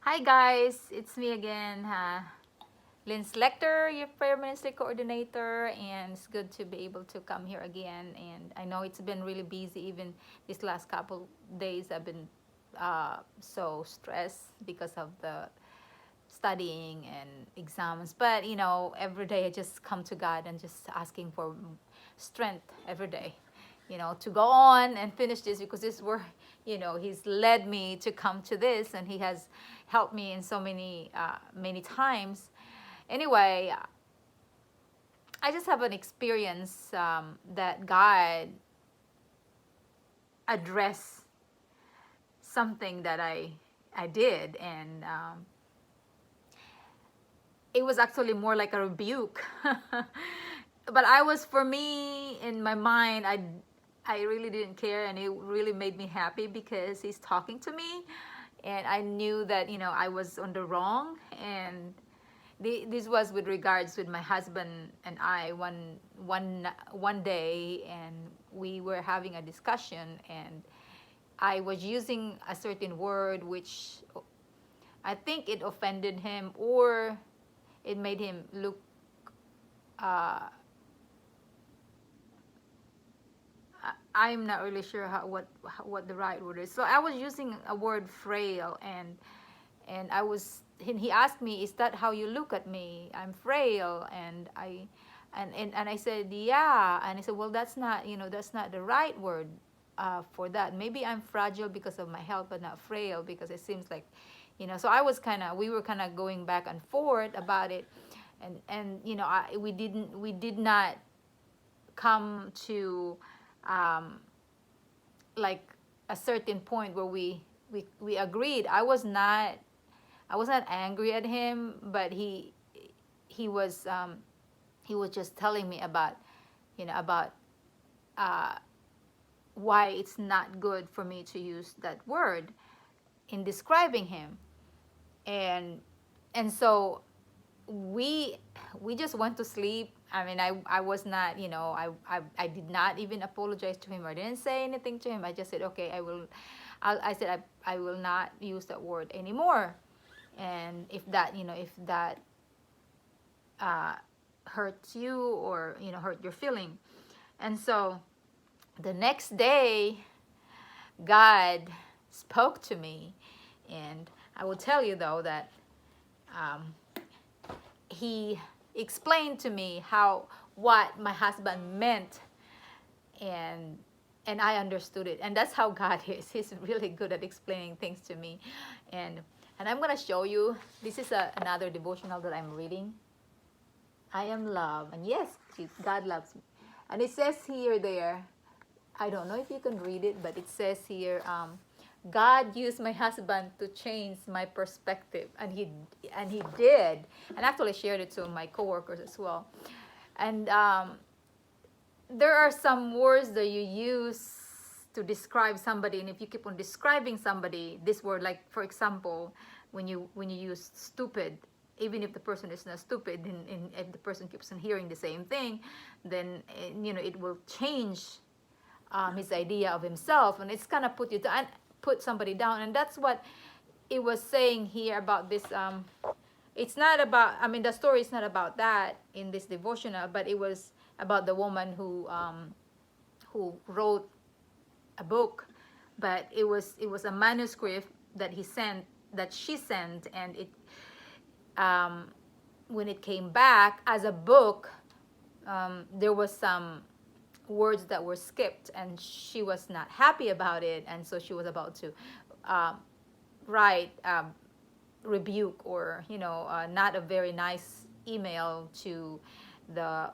Hi guys, it's me again, Lynn Lecter, your prayer ministry coordinator, and it's good to be able to come here again. And I know it's been really busy, even these last couple days. I've been so stressed because of the studying and exams. But every day I just come to God and just asking for strength every day, to go on and finish this because this work, He's led me to come to this, and He has helped me in so many times. Anyway, I just have an experience that God addressed something that I did, and it was actually more like a rebuke. But for me, in my mind, I really didn't care, and it really made me happy because He's talking to me, and I knew that I was on the wrong. And this was with regards with my husband and I one day, and we were having a discussion, and I was using a certain word which I think it offended him, or it made him look uh, I'm not really sure what the right word is. So I was using a word frail, and he asked me, "Is that how you look at me? I'm frail." And I said, "Yeah." And he said, "Well, that's not the right word for that. Maybe I'm fragile because of my health, but not frail, because it seems like, So we were kind of going back and forth about it, and we did not come to um, like a certain point where we agreed. I was not angry at him, but he was he was just telling me about about uh, why it's not good for me to use that word in describing him. And and so we we just went to sleep. I mean, I was not, I did not even apologize to him. I didn't say anything to him. I just said, okay, I said I will not use that word anymore. And if that uh, hurts you, or hurt your feeling. And so the next day, God spoke to me, and I will tell you though that um, he explained to me how what my husband meant, and I understood it. And that's how God is. He's really good at explaining things to me. and and I'm going to show you. This is another devotional that I'm reading. I am love, and yes, God loves me. And it says here, there, I don't know if you can read it, but it says here, God used my husband to change my perspective, and he did. And actually shared it to my coworkers as well. And there are some words that you use to describe somebody, and if you keep on describing somebody, this word, like for example, when you use stupid, even if the person is not stupid, and if the person keeps on hearing the same thing, then it will change his idea of himself, and it's gonna put you down, put somebody down. And that's what it was saying here about this. It's not about, I mean, the story is not about that in this devotional, but it was about the woman who wrote a book. But it was a manuscript that she sent, and it when it came back as a book, there was some words that were skipped, and she was not happy about it. And so she was about to um, write rebuke, or not a very nice email to the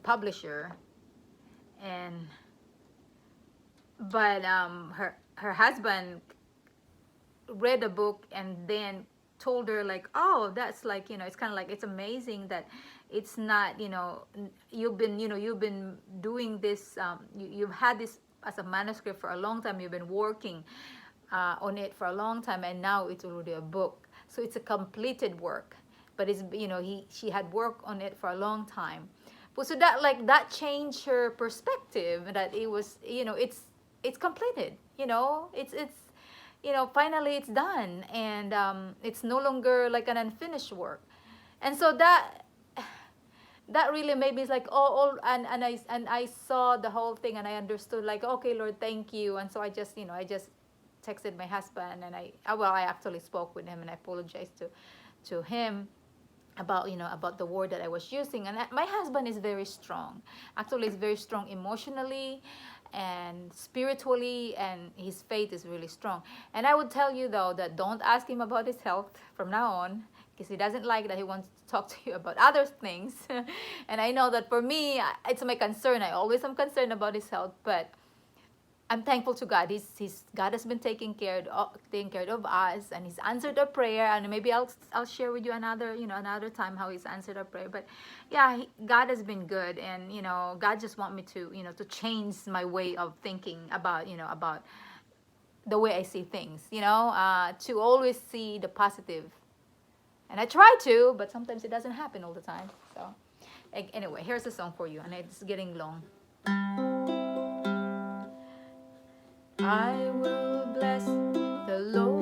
publisher. And but her husband read the book, and then told her, like, oh, that's like, it's kind of like, it's amazing that it's not, you've been doing this, you've had this as a manuscript for a long time. You've been working on it for a long time, and now it's already a book, so it's a completed work. But it's, she had worked on it for a long time. But so that changed her perspective, that it was, it's completed. It's finally it's done, and it's no longer like an unfinished work. And so that really made me like, oh, and I saw the whole thing, and I understood, like, okay, Lord, thank you. And so I just texted my husband, and I actually spoke with him, and I apologized to him about about the word that I was using. And my husband is very strong. Actually, he's very strong emotionally and spiritually, and his faith is really strong. And I would tell you though that don't ask him about his health from now on, because he doesn't like that. He wants to talk to you about other things. And I know that for me, it's my concern. I always am concerned about his health, but I'm thankful to God. God has been taking care of us, and He's answered our prayer. And maybe I'll share with you another time how He's answered our prayer. But yeah, God has been good, and God just want me to change my way of thinking about the way I see things. To always see the positive, and I try to, but sometimes it doesn't happen all the time. So anyway, here's a song for you, and it's getting long. I will bless the Lord.